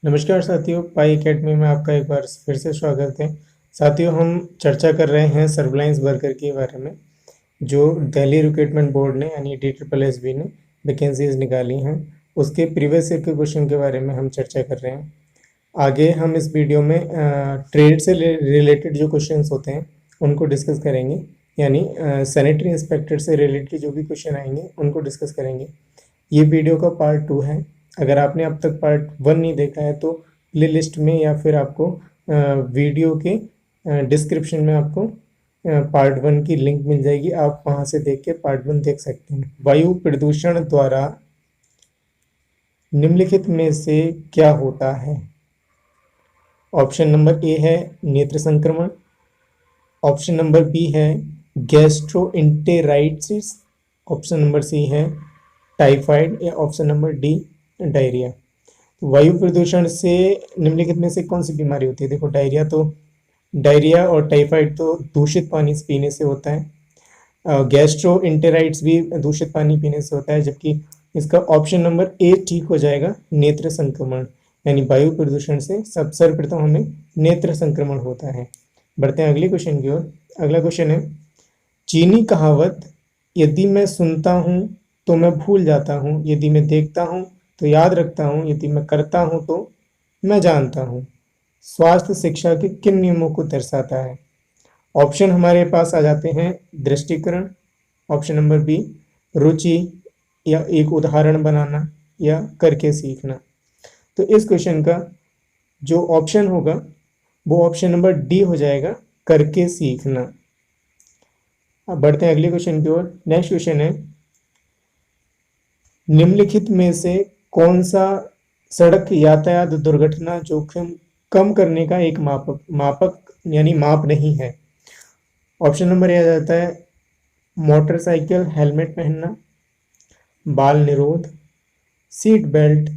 नमस्कार साथियों, पाई एकेडमी में आपका एक बार फिर से स्वागत है। साथियों, हम चर्चा कर रहे हैं सर्विलांस वर्कर के बारे में, जो दिल्ली रिक्रूटमेंट बोर्ड ने यानी DSSB ने वैकेंसीज निकाली हैं। उसके प्रीवियस ईयर के क्वेश्चन के बारे में हम चर्चा कर रहे हैं। आगे हम इस वीडियो में ट्रेड से रिलेटेड जो क्वेश्चंस होते हैं उनको डिस्कस करेंगे, यानी सैनिटरी इंस्पेक्टर से रिलेटेड जो भी क्वेश्चन आएंगे उनको डिस्कस करेंगे। ये वीडियो का पार्ट 2 है। अगर आपने अब तक पार्ट 1 नहीं देखा है तो प्ले लिस्ट में या फिर आपको वीडियो के डिस्क्रिप्शन में आपको पार्ट 1 की लिंक मिल जाएगी। आप वहाँ से देख के पार्ट 1 देख सकते हैं। वायु प्रदूषण द्वारा निम्नलिखित में से क्या होता है? ऑप्शन नंबर ए है नेत्र संक्रमण, ऑप्शन नंबर बी है गैस्ट्रोएंटेराइटिस, ऑप्शन नंबर सी है टाइफाइड, या ऑप्शन नंबर डी डायरिया। वायु प्रदूषण से निम्नलिखित में से कौन सी बीमारी होती है? देखो, डायरिया और टाइफाइड तो दूषित पानी पीने से होता है। गैस्ट्रोएंटेराइटिस भी दूषित पानी पीने से होता है, जबकि इसका ऑप्शन नंबर ए ठीक हो जाएगा, नेत्र संक्रमण। यानी वायु प्रदूषण से सर्वप्रथम हमें नेत्र संक्रमण होता है। बढ़ते हैं अगले क्वेश्चन की ओर। अगला क्वेश्चन है, चीनी कहावत यदि मैं सुनता हूँ तो मैं भूल जाता हूँ, यदि मैं देखता हूँ तो याद रखता हूँ, यदि मैं करता हूँ तो मैं जानता हूँ, स्वास्थ्य शिक्षा के किन नियमों को दर्शाता है? ऑप्शन हमारे पास आ जाते हैं, दृष्टिकरण, ऑप्शन नंबर बी रुचि या एक उदाहरण बनाना, या करके सीखना। तो इस क्वेश्चन का जो ऑप्शन होगा वो ऑप्शन नंबर डी हो जाएगा, करके सीखना। अब बढ़ते हैं अगले क्वेश्चन की ओर। नेक्स्ट क्वेश्चन है, निम्नलिखित में से कौन सा सड़क यातायात दुर्घटना जोखिम कम करने का एक मापक यानी माप नहीं है? ऑप्शन नंबर ए आ जाता है मोटरसाइकिल हेलमेट पहनना, बाल निरोध, सीट बेल्ट,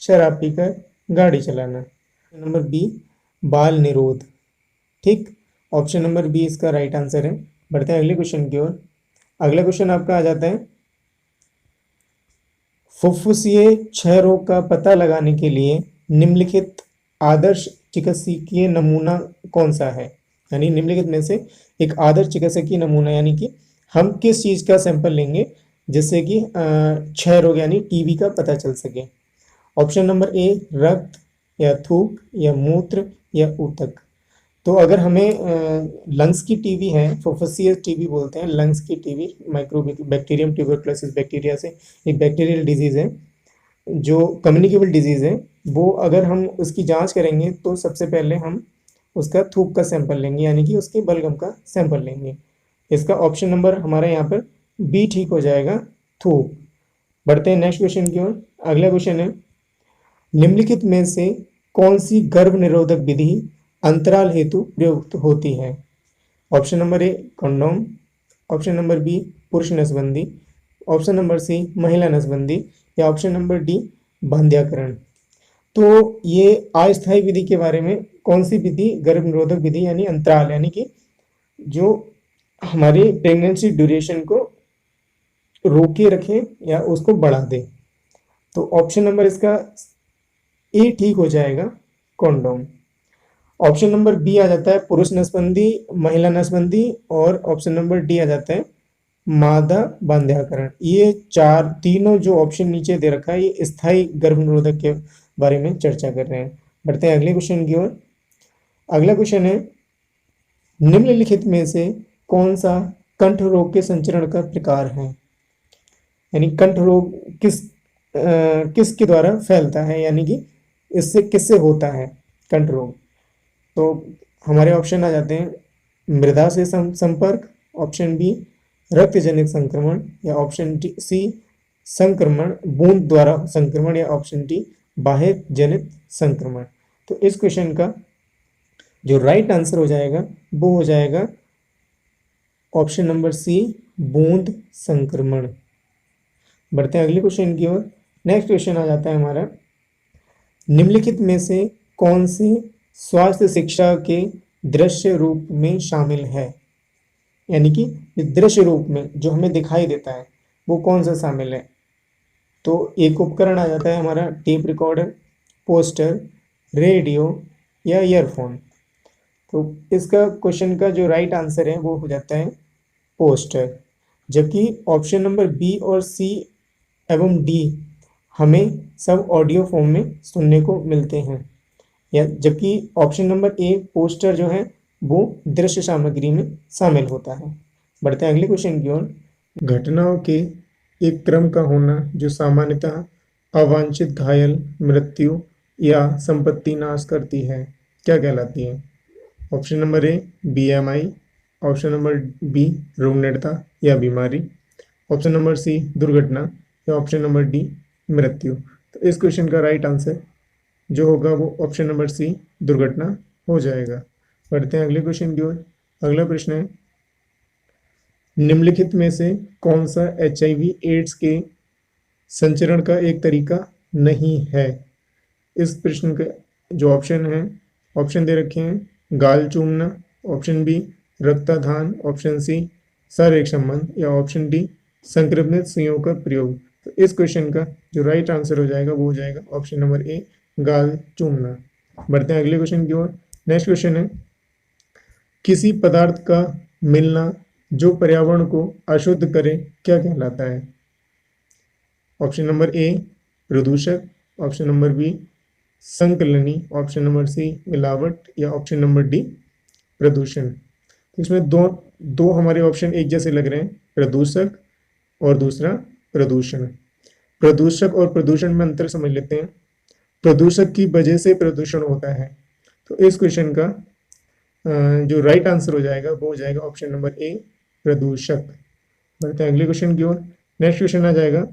शराब पीकर गाड़ी चलाना। नंबर बी बाल निरोध। ठीक, ऑप्शन नंबर बी इसका राइट आंसर है। बढ़ते हैं अगले क्वेश्चन की ओर। अगला क्वेश्चन आपका आ जाता है, फुफ्फुसीय क्षय रोग का पता लगाने के लिए निम्नलिखित आदर्श चिकित्सकीय नमूना कौन सा है? यानी निम्नलिखित में से एक आदर्श चिकित्सकीय नमूना, यानी कि हम किस चीज़ का सैंपल लेंगे जिससे कि क्षय रोग यानी टीबी का पता चल सके? ऑप्शन नंबर ए रक्त, या थूक, या मूत्र, या ऊतक। तो अगर हमें लंग्स की टीबी है, फुफ्फुसियस टीबी बोलते हैं, लंग्स की टीबी, माइक्रोबैक्टीरियम ट्यूबरकुलोसिस बैक्टीरिया से एक बैक्टीरियल डिजीज़ है जो कम्युनिकेबल डिजीज़ है। वो अगर हम उसकी जांच करेंगे तो सबसे पहले हम उसका थूक का सैंपल लेंगे, यानी कि उसके बलगम का सैंपल लेंगे। इसका ऑप्शन नंबर हमारे यहाँ पर बी ठीक हो जाएगा, थूक। बढ़ते हैं नेक्स्ट क्वेश्चन की ओर। अगला क्वेश्चन है, निम्नलिखित में से कौन सी गर्भ निरोधक विधि अंतराल हेतु प्रयुक्त होती है? Option number A condom, option number B पुरुष नसबंदी, ऑप्शन नंबर सी महिला नसबंदी, या ऑप्शन नंबर डी बांध्याकरण। तो ये अस्थायी विधि के बारे में, कौन सी विधि गर्भ निरोधक विधि यानी अंतराल, यानी कि जो हमारी प्रेगनेंसी ड्यूरेशन को रोके रखे या उसको बढ़ा दे। तो ऑप्शन नंबर इसका ए ठीक हो जाएगा, कॉन्डोम। ऑप्शन नंबर बी आ जाता है पुरुष नसबंदी, महिला नसबंदी, और ऑप्शन नंबर डी आ जाता है मादा बांध्याकरण। ये तीनों जो ऑप्शन नीचे दे रखा है ये स्थायी गर्भ निरोधक के बारे में चर्चा कर रहे हैं। बढ़ते हैं अगले क्वेश्चन की ओर। अगला क्वेश्चन है, निम्नलिखित में से कौन सा कंठ रोग के संचरण का प्रकार है? यानी कंठ रोग किसके द्वारा फैलता है, यानी कि इससे किससे होता है कंठ रोग? तो हमारे ऑप्शन आ जाते हैं, मृदा से संपर्क, ऑप्शन बी रक्तजनित संक्रमण, या ऑप्शन सी संक्रमण बूंद द्वारा संक्रमण, या ऑप्शन डी बाह्य जनित संक्रमण। तो इस क्वेश्चन का जो राइट आंसर हो जाएगा वो हो जाएगा ऑप्शन नंबर सी बूंद संक्रमण। बढ़ते हैं अगले क्वेश्चन की ओर। नेक्स्ट क्वेश्चन आ जाता है हमारा, निम्नलिखित में से कौन से स्वास्थ्य शिक्षा के दृश्य रूप में शामिल है? यानी कि दृश्य रूप में जो हमें दिखाई देता है वो कौन सा शामिल है? तो एक उपकरण आ जाता है हमारा टेप रिकॉर्डर, पोस्टर, रेडियो या ईयरफोन। तो इसका क्वेश्चन का जो राइट आंसर है वो हो जाता है पोस्टर। जबकि ऑप्शन नंबर बी और सी एवं डी हमें सब ऑडियो फॉर्म में सुनने को मिलते हैं, या जबकि ऑप्शन नंबर ए पोस्टर जो है वो दृश्य सामग्री में शामिल होता है। बढ़ते हैं अगले क्वेश्चन की ओर। घटनाओं के एक क्रम का होना जो सामान्यतः अवांछित घायल, मृत्यु या संपत्ति नाश करती है, क्या कहलाती है? Option number A BMI, option number B रुग्णता या बीमारी, ऑप्शन नंबर सी दुर्घटना, या ऑप्शन नंबर डी मृत्यु। तो इस क्वेश्चन का राइट आंसर जो होगा वो ऑप्शन नंबर सी दुर्घटना हो जाएगा। बढ़ते हैं अगले क्वेश्चन की ओर। अगला प्रश्न है, निम्नलिखित में से कौन सा एचआईवी एड्स के संचरण का एक तरीका नहीं है? इस प्रश्न के जो ऑप्शन है, ऑप्शन दे रखे हैं गाल चूमना, ऑप्शन बी रक्तदान, ऑप्शन सी शारीरिक संबंध, या ऑप्शन डी संक्रमित सुइयों का प्रयोग। तो इस क्वेश्चन का जो राइट आंसर हो जाएगा वो हो जाएगा ऑप्शन नंबर ए गाल चूमना। बढ़ते हैं अगले क्वेश्चन की ओर। नेक्स्ट क्वेश्चन है, किसी पदार्थ का मिलना जो पर्यावरण को अशुद्ध करे क्या कहलाता है? ऑप्शन नंबर ए प्रदूषक, ऑप्शन नंबर बी संकलनी, ऑप्शन नंबर सी मिलावट, या ऑप्शन नंबर डी प्रदूषण। तो इसमें दो दो हमारे ऑप्शन एक जैसे लग रहे हैं, प्रदूषक और दूसरा प्रदूषण। प्रदूषक और प्रदूषण में अंतर समझ लेते हैं। प्रदूषक की वजह से प्रदूषण होता है, तो इस क्वेश्चन का जो राइट आंसर हो जाएगा वो हो जाएगा ऑप्शन नंबर ए प्रदूषक। बढ़ते हैं अगले क्वेश्चन की ओर। नेक्स्ट क्वेश्चन आ जाएगा,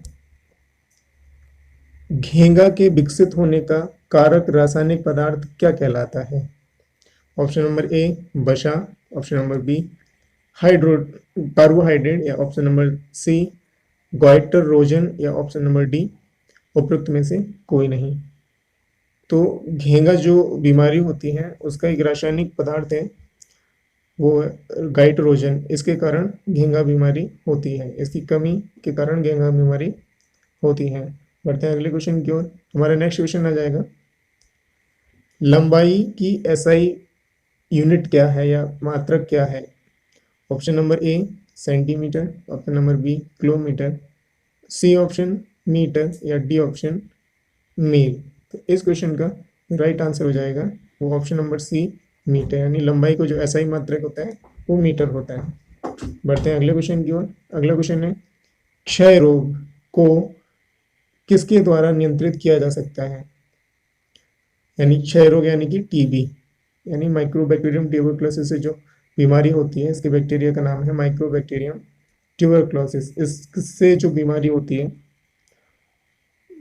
घेंगा के विकसित होने का कारक रासायनिक पदार्थ क्या कहलाता है? ऑप्शन नंबर ए वसा, option number B hydro carbohydrate, या ऑप्शन नंबर सी गोइटरोजन, या ऑप्शन नंबर डी उपरोक्त में से कोई नहीं। तो घेंगा जो बीमारी होती है उसका एक रासायनिक पदार्थ है वो गाइटरोजन, इसके कारण घेंगा बीमारी होती है, इसकी कमी के कारण घेंगा बीमारी होती है। बढ़ते हैं अगले क्वेश्चन की ओर। हमारा नेक्स्ट क्वेश्चन आ जाएगा, लंबाई की एसआई यूनिट क्या है या मात्रक क्या है? Option number A centimetre, option number B kilometre, C option metre, या डी ऑप्शन मील। तो इस क्वेश्चन का राइट आंसर हो जाएगा वो ऑप्शन नंबर सी मीटर, यानी लंबाई को जो एसआई मात्रक होता है वो मीटर होता है। बढ़ते हैं अगले क्वेश्चन की ओर। अगला क्वेश्चन है, क्षय रोग को किसके द्वारा नियंत्रित किया जा सकता है? यानी क्षय रोग यानी कि टीबी, यानी माइक्रोबैक्टीरियम ट्यूबरक्लोसिस से जो बीमारी होती है, इसके बैक्टीरिया का नाम है माइक्रोबैक्टीरियम ट्यूबरक्लोसिस। इससे जो बीमारी होती है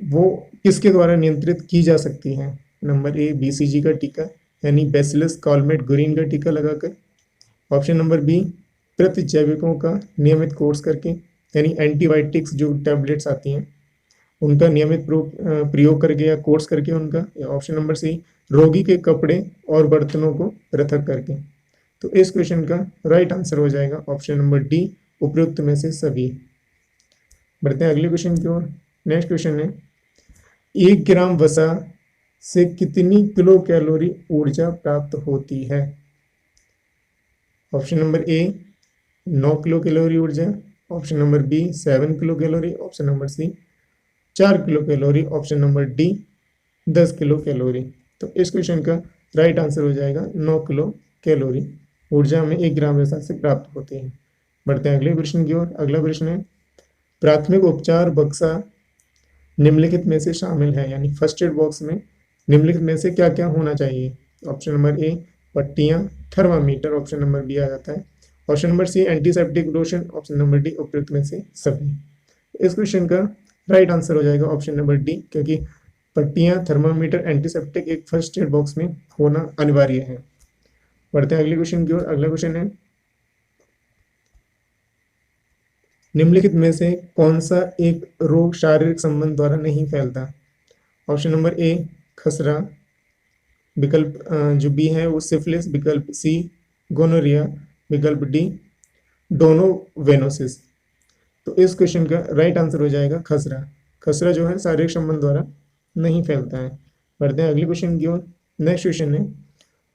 वो किसके द्वारा नियंत्रित की जा सकती है? नंबर ए बीसीजी का टीका, यानी बैसिलस कॉलमेट गुरीन का टीका लगाकर, ऑप्शन नंबर बी प्रतिजैविकों का नियमित कोर्स करके, यानी एंटीबायोटिक्स जो टैबलेट्स आती हैं उनका नियमित प्रयोग करके या कोर्स करके उनका, या ऑप्शन नंबर सी रोगी के कपड़े और बर्तनों को पृथक करके। तो इस क्वेश्चन का राइट आंसर हो जाएगा ऑप्शन नंबर डी उपयुक्त में से सभी। बढ़ते हैं अगले क्वेश्चन की ओर। नेक्स्ट क्वेश्चन है, 1 ग्राम वसा से कितनी किलो कैलोरी ऊर्जा प्राप्त होती है? Option number A 9 kilo calorie ऊर्जा, option number B 7 kilo calorie, option number C 4 kilo calorie, option number D 10 kilo calorie. तो इस क्वेश्चन का राइट आंसर हो जाएगा 9 किलो कैलोरी ऊर्जा में 1 ग्राम वसा से प्राप्त होती है। बढ़ते हैं अगले प्रश्न की ओर। अगला प्रश्न है, प्राथमिक उपचार बक्सा निम्नलिखित में से शामिल है, यानी फर्स्ट एड बॉक्स में निम्नलिखित में से क्या क्या होना चाहिए? ऑप्शन नंबर ए पट्टियाँ, थर्मामीटर, ऑप्शन नंबर बी आ जाता है, option number C antiseptic lotion, option number D उपयुक्त में से सभी। इस क्वेश्चन का राइट आंसर हो जाएगा ऑप्शन नंबर डी, क्योंकि पट्टियाँ, थर्मामीटर, एंटीसेप्टिक एक फर्स्ट एड बॉक्स में होना अनिवार्य है। बढ़ते हैं अगले क्वेश्चन की ओर। अगला क्वेश्चन है, निम्नलिखित में से कौन सा एक रोग शारीरिक संबंध द्वारा नहीं फैलता? ऑप्शन नंबर ए खसरा, विकल्प जो बी है वो सिफिलिस, विकल्प सी गोनोरिया, विकल्प डी डोनोवेनोसिस। तो इस क्वेश्चन का राइट आंसर हो जाएगा खसरा। खसरा जो है शारीरिक संबंध द्वारा नहीं फैलता है। बढ़ते हैं अगले क्वेश्चन की ओर। नेक्स्ट क्वेश्चन है,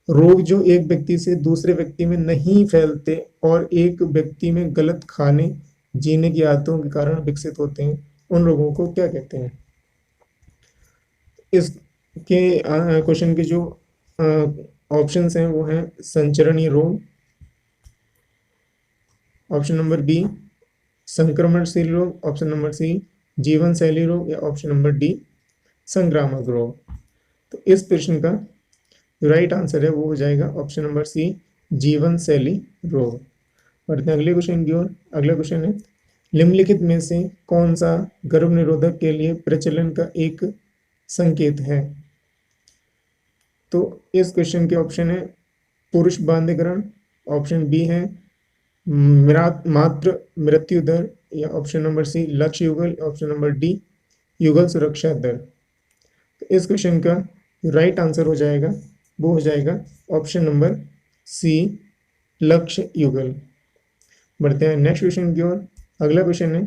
रोग जो एक व्यक्ति से दूसरे व्यक्ति में नहीं फैलते और एक व्यक्ति में गलत खाने जीने की आदतों के कारण विकसित होते हैं, उन रोगों को क्या कहते हैं? इसके क्वेश्चन के जो ऑप्शंस हैं वो हैं संचरणीय रोग, ऑप्शन नंबर बी संक्रमणशील रोग, ऑप्शन नंबर सी जीवन शैली रोग, या ऑप्शन नंबर डी संक्रामक रोग। तो इस प्रश्न का जो राइट आंसर है वो हो जाएगा ऑप्शन नंबर सी जीवन शैली रोग। बढ़ते हैं अगले क्वेश्चन की ओर। अगला क्वेश्चन है, निम्नलिखित में से कौन सा गर्भ निरोधक के लिए प्रचलन का एक संकेत है? तो इस क्वेश्चन के ऑप्शन है पुरुष बांध्यकरण, ऑप्शन बी है मात्र मृत्यु दर, या ऑप्शन नंबर सी लक्ष्य युगल, ऑप्शन नंबर डी युगल सुरक्षा दर। तो इस क्वेश्चन का राइट आंसर हो जाएगा वो हो जाएगा ऑप्शन नंबर सी लक्ष्य युगल। बढ़ते हैं नेक्स्ट क्वेश्चन की ओर। अगला क्वेश्चन है,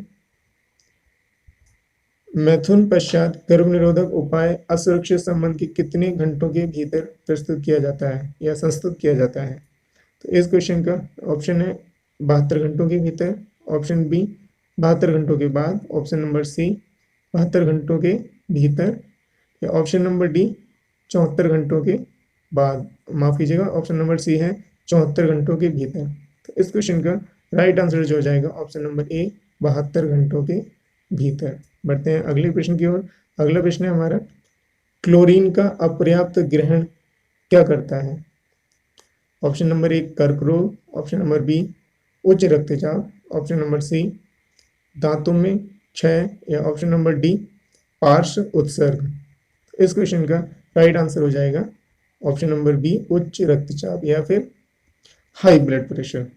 मैथुन पश्चात गर्भ निरोधक उपाय असुरक्षित संबंध के कितने घंटों के भीतर प्रस्तुत किया जाता है या संस्तुत किया जाता है? तो इस क्वेश्चन का ऑप्शन है 72 घंटों के भीतर, ऑप्शन बी 72 घंटों के बाद, ऑप्शन नंबर सी 72 घंटों के भीतर, या ऑप्शन नंबर डी 74 घंटों के बाद। माफ कीजिएगा, ऑप्शन नंबर सी है 74 घंटों के भीतर। तो इस क्वेश्चन का राइट आंसर जो हो जाएगा ऑप्शन नंबर ए 72 घंटों के भीतर। बढ़ते हैं अगले प्रश्न की ओर। अगला प्रश्न है हमारा, क्लोरीन का अपर्याप्त ग्रहण क्या करता है? ऑप्शन नंबर ए कर्क रोग, ऑप्शन नंबर बी उच्च रक्तचाप, ऑप्शन नंबर सी दांतों में क्षय, या ऑप्शन नंबर डी पार्श्व उत्सर्ग। इस क्वेश्चन का राइट आंसर हो जाएगा ऑप्शन नंबर बी उच्च रक्तचाप या फिर हाई ब्लड प्रेशर।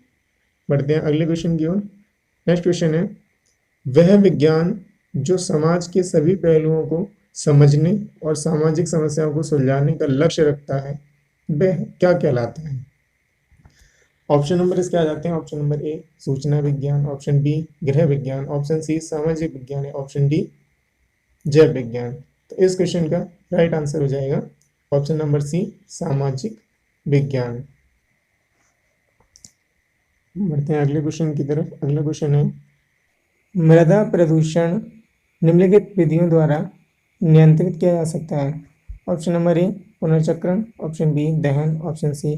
बढ़ते हैं अगले क्वेश्चन की ओर। नेक्स्ट क्वेश्चन है, वह विज्ञान जो समाज के सभी पहलुओं को समझने और सामाजिक समस्याओं को सुलझाने का लक्ष्य रखता है वह क्या कहलाता है? ऑप्शन नंबर इसके आ जाते हैं, ऑप्शन नंबर ए सूचना विज्ञान, ऑप्शन बी गृह विज्ञान, ऑप्शन सी सामाजिक विज्ञान, ऑप्शन डी जैव विज्ञान। तो इस क्वेश्चन का राइट आंसर हो जाएगा ऑप्शन नंबर सी सामाजिक विज्ञान। बढ़ते हैं अगले क्वेश्चन की तरफ। अगला क्वेश्चन है, मृदा प्रदूषण निम्नलिखित विधियों द्वारा नियंत्रित किया जा सकता है? ऑप्शन नंबर ए पुनर्चक्रण, ऑप्शन बी दहन, ऑप्शन सी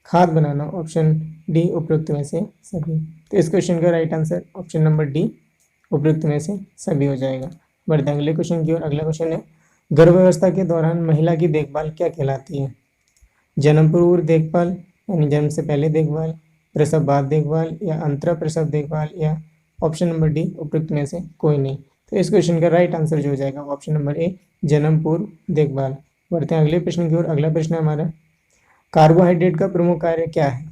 खाद बनाना, ऑप्शन डी उपयुक्त में से सभी। तो इस क्वेश्चन का right answer option number D उपयुक्त में से सभी हो जाएगा। बढ़ते हैं अगले क्वेश्चन की ओर। अगला क्वेश्चन है, गर्भावस्था के दौरान महिला की देखभाल क्या कहलाती है? जन्म पूर्व देखभाल यानी जन्म से पहले देखभाल, प्रसव बाद देखभाल, या अंतरा प्रसव देखभाल, या ऑप्शन नंबर डी उपयुक्त में से कोई नहीं। तो इस क्वेश्चन का राइट आंसर जो हो जाएगा ऑप्शन नंबर ए जन्म पूर्व देखभाल। बढ़ते हैं अगले प्रश्न की ओर। अगला प्रश्न है हमारा, कार्बोहाइड्रेट का प्रमुख कार्य क्या है?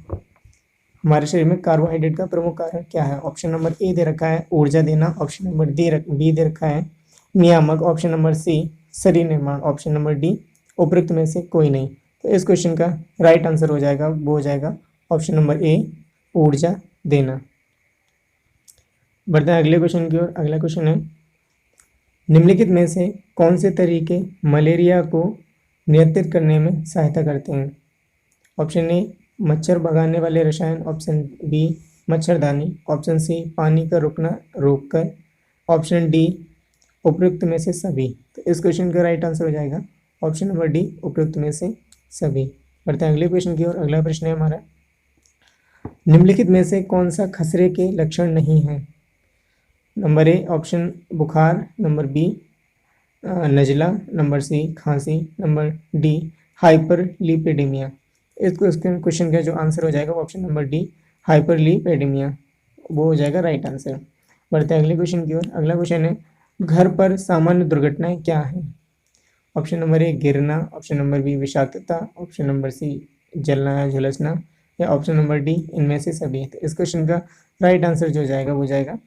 हमारे शरीर में कार्बोहाइड्रेट का प्रमुख कार्य क्या है? ऑप्शन नंबर ए दे रखा है ऊर्जा देना, ऑप्शन नंबर बी दे रखा है नियामक, ऑप्शन नंबर सी शरीर निर्माण, ऑप्शन नंबर डी उपयुक्त में से कोई नहीं। तो इस क्वेश्चन का राइट आंसर हो जाएगा वो हो जाएगा ऑप्शन नंबर ए ऊर्जा देना। बढ़ते हैं अगले क्वेश्चन की ओर। अगला क्वेश्चन है, निम्नलिखित में से कौन से तरीके मलेरिया को नियंत्रित करने में सहायता करते हैं? ऑप्शन ए मच्छर भगाने वाले रसायन, ऑप्शन बी मच्छरदानी, ऑप्शन सी पानी का रुकना रोककर, ऑप्शन डी उपयुक्त में से सभी। तो इस क्वेश्चन का राइट आंसर हो जाएगा ऑप्शन नंबर डी उपयुक्त में से सभी। बढ़ते हैं अगले क्वेश्चन की ओर। अगला प्रश्न है हमारा, निम्नलिखित में से कौन सा खसरे के लक्षण नहीं है? नंबर ए ऑप्शन बुखार, नंबर बी नज़ला, नंबर सी खांसी, नंबर डी हाइपरलिपिडेमिया। इस क्वेश्चन का जो आंसर हो जाएगा ऑप्शन नंबर डी हाइपरलिपिडेमिया वो हो जाएगा राइट आंसर। बढ़ते हैं अगले क्वेश्चन की ओर। अगला क्वेश्चन है, घर पर सामान्य दुर्घटनाएं क्या हैं? ऑप्शन नंबर ए गिरना, ऑप्शन नंबर बी विषाक्तता, ऑप्शन नंबर सी जलना या झुलसना, या ऑप्शन नंबर डी इनमें से सभी। तो इस क्वेश्चन का राइट आंसर जो जाएगा वो जाएगा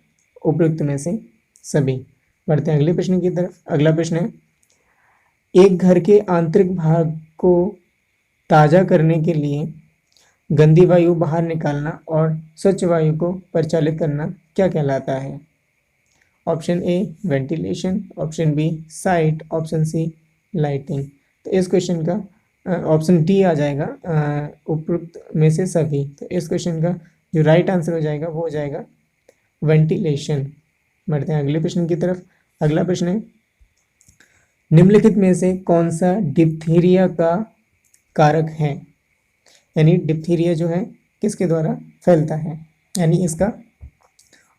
उपयुक्त में से सभी। बढ़ते हैं अगले प्रश्न की तरफ। अगला प्रश्न है, एक घर के आंतरिक भाग को ताज़ा करने के लिए गंदी वायु बाहर निकालना और स्वच्छ वायु को परिचालित करना क्या कहलाता है? Option A ventilation, option B site, option C lighting. तो इस क्वेश्चन का ऑप्शन डी आ जाएगा उपरोक्त में से सभी। तो इस क्वेश्चन का जो राइट आंसर हो जाएगा वो हो जाएगा वेंटिलेशन। बढ़ते हैं अगले प्रश्न की तरफ। अगला प्रश्न है, निम्नलिखित में से कौन सा डिप्थीरिया का कारक है, यानी डिप्थीरिया जो है किसके द्वारा फैलता है, यानी इसका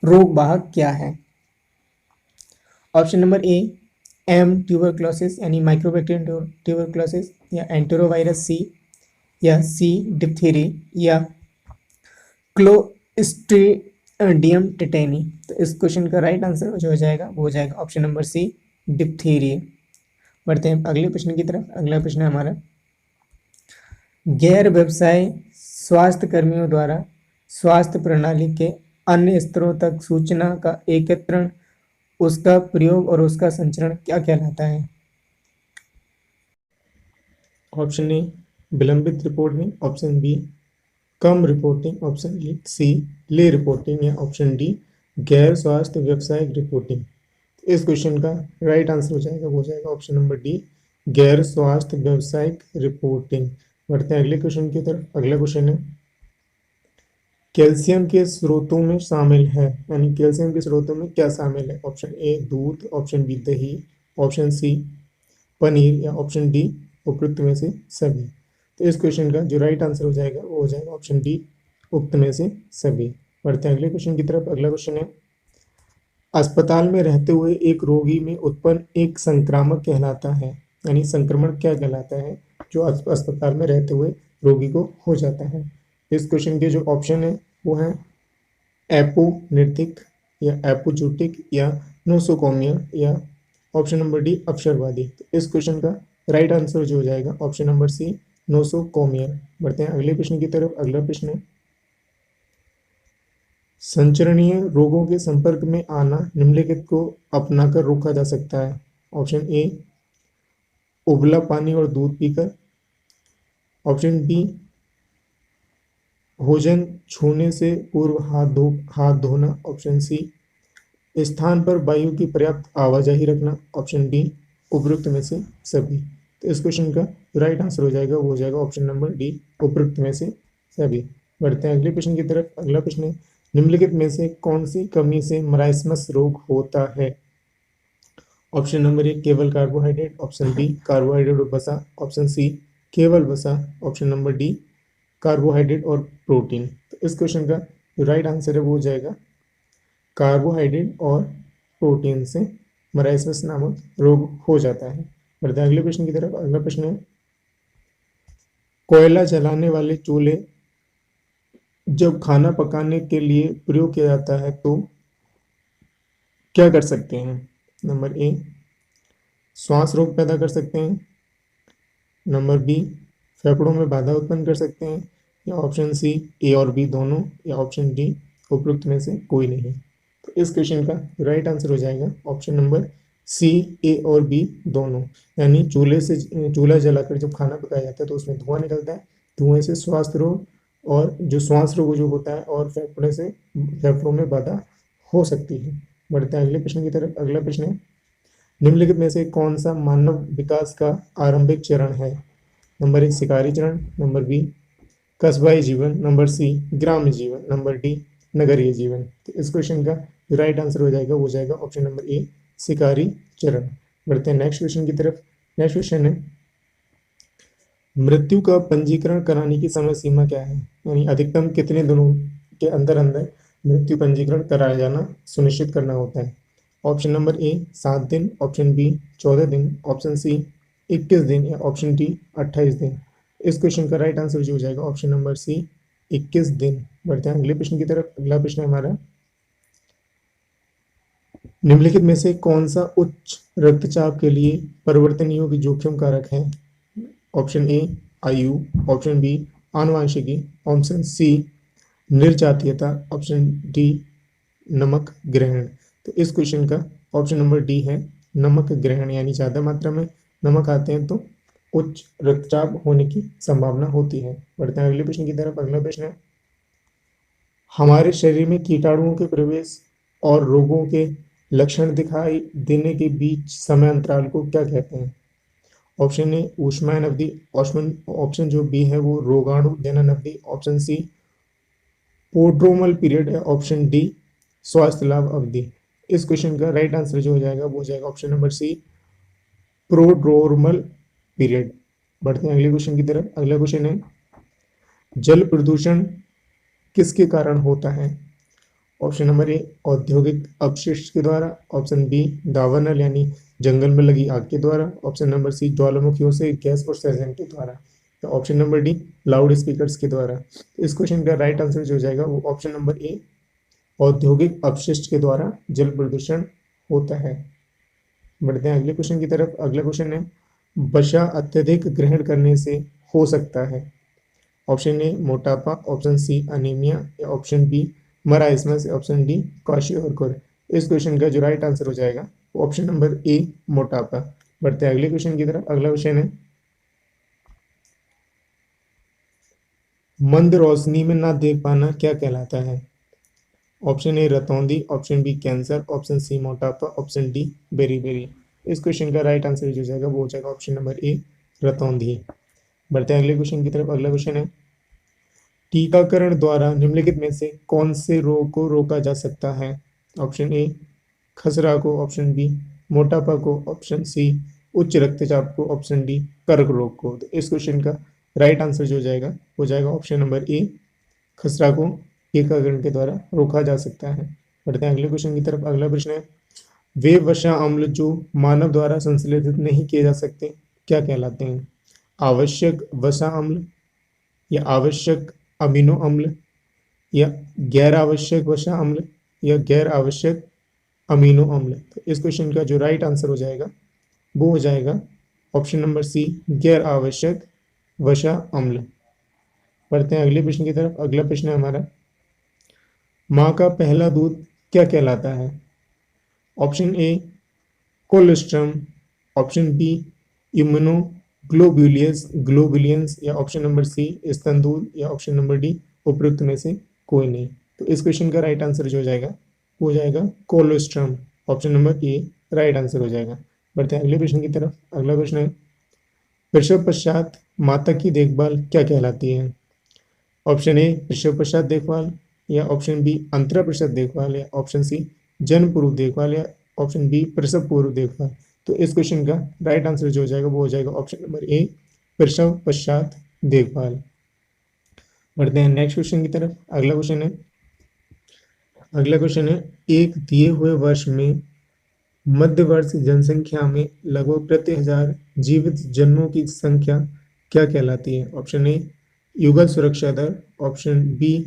रोग वाहक क्या है। Option number A M tuberculosis यानी माइक्रोबैक्टीरियम ट्यूबरक्लोसिस, या एंटेरोवायरस सी, या सी डिप्थीरी, या क्लोस्ट्रीडियम टेटेनी। तो इस क्वेश्चन का राइट आंसर जो हो जाएगा वो हो जाएगा ऑप्शन नंबर सी डिप्थीरी। बढ़ते हैं अगले प्रश्न की तरफ। अगला प्रश्न है हमारा, गैर व्यवसाय स्वास्थ्य कर्मियों द्वारा स्वास्थ्य प्रणाली के अन्य स्तरों तक सूचना का एकत्रण, उसका प्रयोग और उसका संचरण क्या कहलाता है। ऑप्शन ए विलंबित रिपोर्टिंग, ऑप्शन बी कम रिपोर्टिंग, ऑप्शन सी ले रिपोर्टिंग, या ऑप्शन डी गैर स्वास्थ्य व्यावसायिक रिपोर्टिंग। इस क्वेश्चन का राइट आंसर हो जाएगा वो हो जाएगा ऑप्शन नंबर डी गैर स्वास्थ्य व्यावसायिक रिपोर्टिंग। बढ़ते हैं अगले क्वेश्चन की तरफ। अगला क्वेश्चन है, कैल्शियम के स्रोतों में शामिल है, यानी कैल्शियम के स्रोतों में क्या शामिल है। ऑप्शन ए दूध, ऑप्शन बी दही, ऑप्शन सी पनीर, या ऑप्शन डी उपयुक्त में से सभी। तो इस क्वेश्चन का जो राइट आंसर हो जाएगा वो हो जाएगा ऑप्शन डी उक्त में से सभी। बढ़ते हैं अगले क्वेश्चन की तरफ। अगला क्वेश्चन है, अस्पताल में रहते हुए एक रोगी में उत्पन्न एक संक्रामक कहलाता है, यानी संक्रमण क्या कहलाता है जो अस्पताल में रहते हुए रोगी को हो जाता है। इस क्वेश्चन के जो ऑप्शन है वो है एपोनिर्थिक, या एपोजूटिक, या नोसोकोमिया, या ऑप्शन नंबर डी अवसरवादी। तो इस क्वेश्चन का राइट आंसर जो हो जाएगा ऑप्शन नंबर सी नोसोकोमिया। बढ़ते हैं अगले प्रश्न की तरफ। अगला प्रश्न है, संचरणीय रोगों के संपर्क में आना निम्नलिखित को अपनाकर रोका जा सकता है। ऑप्शन ए उबला पानी और दूध पीकर, ऑप्शन बी भोजन छूने से पूर्व हाथ धोना, ऑप्शन सी स्थान पर वायु की पर्याप्त आवाजाही रखना, ऑप्शन डी उपयुक्त में से सभी। तो इस क्वेश्चन का राइट आंसर हो जाएगा वो हो जाएगा ऑप्शन नंबर डी उपयुक्त में से सभी। बढ़ते हैं अगले प्रश्न की तरफ। अगला प्रश्न है, निम्नलिखित में से कौन सी कमी से मराइस्मस रोग होता है। ऑप्शन नंबर ए केवल कार्बोहाइड्रेट, ऑप्शन बी कार्बोहाइड्रेट और वसा, ऑप्शन सी केवल वसा, ऑप्शन नंबर डी कार्बोहाइड्रेट और प्रोटीन। तो इस क्वेश्चन का जो राइट आंसर है वो हो जाएगा कार्बोहाइड्रेट और प्रोटीन से मराइस्मस नामक रोग हो जाता है। बढ़ते हैं अगले प्रश्न की तरफ। अगला प्रश्न है, कोयला जलाने वाले चूल्हे जब खाना पकाने के लिए प्रयोग किया जाता है तो क्या कर सकते हैं। नंबर ए श्वास रोग पैदा कर सकते हैं, नंबर बी फेफड़ों में बाधा उत्पन्न कर सकते हैं, या ऑप्शन सी ए और बी दोनों, या ऑप्शन डी उपयुक्त में से कोई नहीं। तो इस क्वेश्चन का राइट आंसर हो जाएगा ऑप्शन नंबर सी ए और बी दोनों, यानी चूल्हा जलाकर जब खाना पकाया जाता है तो उसमें धुआं निकलता है, धुएं से स्वास्थ्य रोग और जो श्वास रोग जो होता है और फेफड़ों में बाधा हो सकती है। बढ़ते हैं अगले प्रश्न की तरफ। अगला प्रश्न है, निम्नलिखित में से कौन सा मानव विकास का आरंभिक चरण है। नंबर ए शिकारी चरण, नंबर बी कस्बाई जीवन, नंबर सी ग्राम्य जीवन, नंबर डी नगरीय जीवन। तो इस क्वेश्चन का राइट आंसर हो जाएगा वो हो जाएगा ऑप्शन नंबर ए शिकारी चरण। बढ़ते हैं नेक्स्ट क्वेश्चन की तरफ। नेक्स्ट क्वेश्चन है, मृत्यु का पंजीकरण कराने की समय सीमा क्या है, यानी अधिकतम कितने दिनों के अंदर अंदर मृत्यु पंजीकरण कराया जाना सुनिश्चित करना होता है। ऑप्शन नंबर ए 7 दिन, ऑप्शन बी 14 दिन, ऑप्शन सी 21 दिन, या ऑप्शन डी 28 दिन। इस क्वेश्चन का राइट आंसर जो हो जाएगा ऑप्शन नंबर सी 21 दिन। बढ़ते हैं अगले प्रश्न की तरफ। अगला प्रश्न है हमारा, निम्नलिखित में से कौन सा उच्च रक्तचाप के लिए परिवर्तन योग्य जोखिम कारक है। ऑप्शन ए आयु, ऑप्शन बी आनुवंशिकी, ऑप्शन सी निर्जातीयता, ऑप्शन डी नमक ग्रहण। तो इस क्वेश्चन का ऑप्शन नंबर डी है नमक ग्रहण, यानी ज़्यादा मात्रा में नमक आते हैं तो उच्च रक्तचाप होने की संभावना होती है। बढ़ते हैं अगले प्रश्न की तरफ। अगला प्रश्न है, हमारे शरीर में कीटाणुओं के प्रवेश और रोगों के लक्षण दिखाई देने के बीच समय अंतराल को क्या कहते हैं। ऑप्शन ए ऊष्मायन अवधि, ऑप्शन जो बी है वो रोगाणु जनन अवधि, ऑप्शन सी पोड्रोमल पीरियड है, ऑप्शन डी स्वास्थ्य लाभ अवधि। इस क्वेश्चन का राइट आंसर जो हो जाएगा वो हो जाएगा option number C prodromal period. बढ़ते हैं अगले क्वेश्चन की तरफ। अगला क्वेश्चन है जल प्रदूषण किसके कारण होता है? ऑप्शन नंबर ए औद्योगिक अपशिष्ट के द्वारा, ऑप्शन बी दावानल यानी जंगल में लगी आग के द्वारा, ऑप्शन नंबर सी ज्वालामुखियों से गैस उत्सर्जन के द्वारा, तो option number D loud speakers के द्वारा। तो इस क्वेश्चन का राइट आंसर जो हो जाएगा वो ऑप्शन नंबर ए औद्योगिक अपशिष्ट के द्वारा जल प्रदूषण होता है। बढ़ते हैं अगले क्वेश्चन की तरफ। अगला क्वेश्चन है वसा अत्यधिक ग्रहण करने से हो सकता है? ऑप्शन ए मोटापा, ऑप्शन सी अनीमिया, या option B marasmus, option D kwashiorkor. इस क्वेश्चन का जो राइट आंसर हो जाएगा वो ऑप्शन नंबर ए मोटापा। बढ़ते हैं अगले क्वेश्चन की तरफ। अगला क्वेश्चन है मंद रोशनी में ना देख पाना क्या कहलाता है? ऑप्शन ए रतौंधी, option B cancer, option C मोटापा, ऑप्शन डी बेरी। इस क्वेश्चन का राइट आंसर जो जाएगा वो हो जाएगा ऑप्शन नंबर ए रतौंधी। बढ़ते हैं अगले क्वेश्चन की तरफ। अगला क्वेश्चन है टीकाकरण द्वारा निम्नलिखित में से कौन से रोग को रोका जा सकता है? ऑप्शन ए खसरा को, ऑप्शन बी मोटापा को, ऑप्शन सी उच्च रक्तचाप को, ऑप्शन डी कर्क रोग को। तो इस क्वेश्चन का राइट आंसर जो जाएगा हो जाएगा ऑप्शन नंबर ए खसरा को टीकाकरण के द्वारा रोका जा सकता है। बढ़ते हैं अगले क्वेश्चन की तरफ। अगला प्रश्न है वे वसा अम्ल जो मानव द्वारा संश्लेषित नहीं किए जा सकते क्या कहलाते हैं? आवश्यक वसा अम्ल, या आवश्यक अमीनो अम्ल, या गैर आवश्यक वसा अम्ल, या गैर आवश्यक अमीनो अम्ल। तो इस क्वेश्चन का जो राइट आंसर हो जाएगा वो हो जाएगा ऑप्शन नंबर सी गैर आवश्यक वसा अम्ल। बढ़ते हैं अगले प्रश्न की तरफ। अगला प्रश्न है हमारा माँ का पहला दूध क्या कहलाता है? Option A colostrum, option B globulins, या ऑप्शन नंबर सी स्तन दूध, या ऑप्शन नंबर डी उपरोक्त में से कोई नहीं। तो इस क्वेश्चन का राइट आंसर जो हो जाएगा वो हो जाएगा कोलेस्ट्रम। ऑप्शन नंबर ए राइट आंसर हो जाएगा। बढ़ते हैं अगले प्रश्न की तरफ। अगला प्रश्न है प्रसव पश्चात माता की देखभाल क्या कहलाती है? ऑप्शन ए प्रसव पश्चात देखभाल, या ऑप्शन बी अंतरा प्रसव देखभाल, या ऑप्शन सी जन्म पूर्व देखभाल, या ऑप्शन बी प्रसव पूर्व देखभाल। तो इस क्वेश्चन का राइट आंसर जो हो जाएगा वो हो जाएगा ऑप्शन नंबर ए प्रसव पश्चात देखभाल। बढ़ते हैं नेक्स्ट क्वेश्चन की तरफ। अगला क्वेश्चन है एक दिए हुए वर्ष में मध्यवर्ती जनसंख्या में लगभग प्रति 1000 जीवित जन्मों की संख्या क्या कहलाती है? ऑप्शन ए युगल सुरक्षा दर, ऑप्शन बी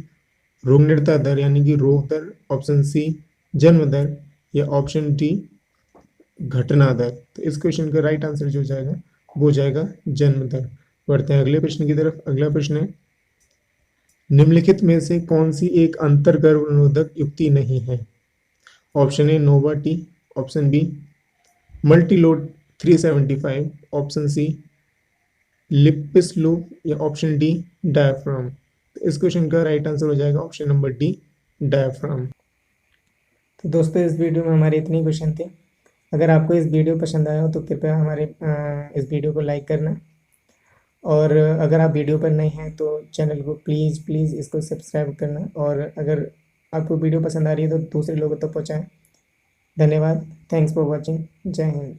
रोग निरता दर यानी कि रोग दर, ऑप्शन सी जन्म दर, या ऑप्शन डी घटना दर। तो इस क्वेश्चन का राइट आंसर जो जाएगा वो हो जाएगा जन्म दर। बढ़ते हैं अगले प्रश्न की तरफ। अगला प्रश्न है निम्नलिखित में से कौन सी एक अंतर्गर्भनिरोधक युक्ति नहीं है? Option A Nova T, option B Multiload 375, option C Lippes loop, या ऑप्शन डी डायफ्राम। तो इस क्वेश्चन का राइट आंसर हो जाएगा ऑप्शन नंबर डी डायफ्राम। तो दोस्तों इस वीडियो में हमारे इतने क्वेश्चन थे। अगर आपको इस वीडियो पसंद आया हो तो कृपया हमारे इस वीडियो को लाइक करना, और अगर आप वीडियो पर नए हैं तो चैनल को प्लीज़ इसको सब्सक्राइब करना, और अगर आपको वीडियो पसंद आ रही है तो दूसरे लोगों तक पहुँचाएँ। धन्यवाद। Thanks for watching. जय हिंद।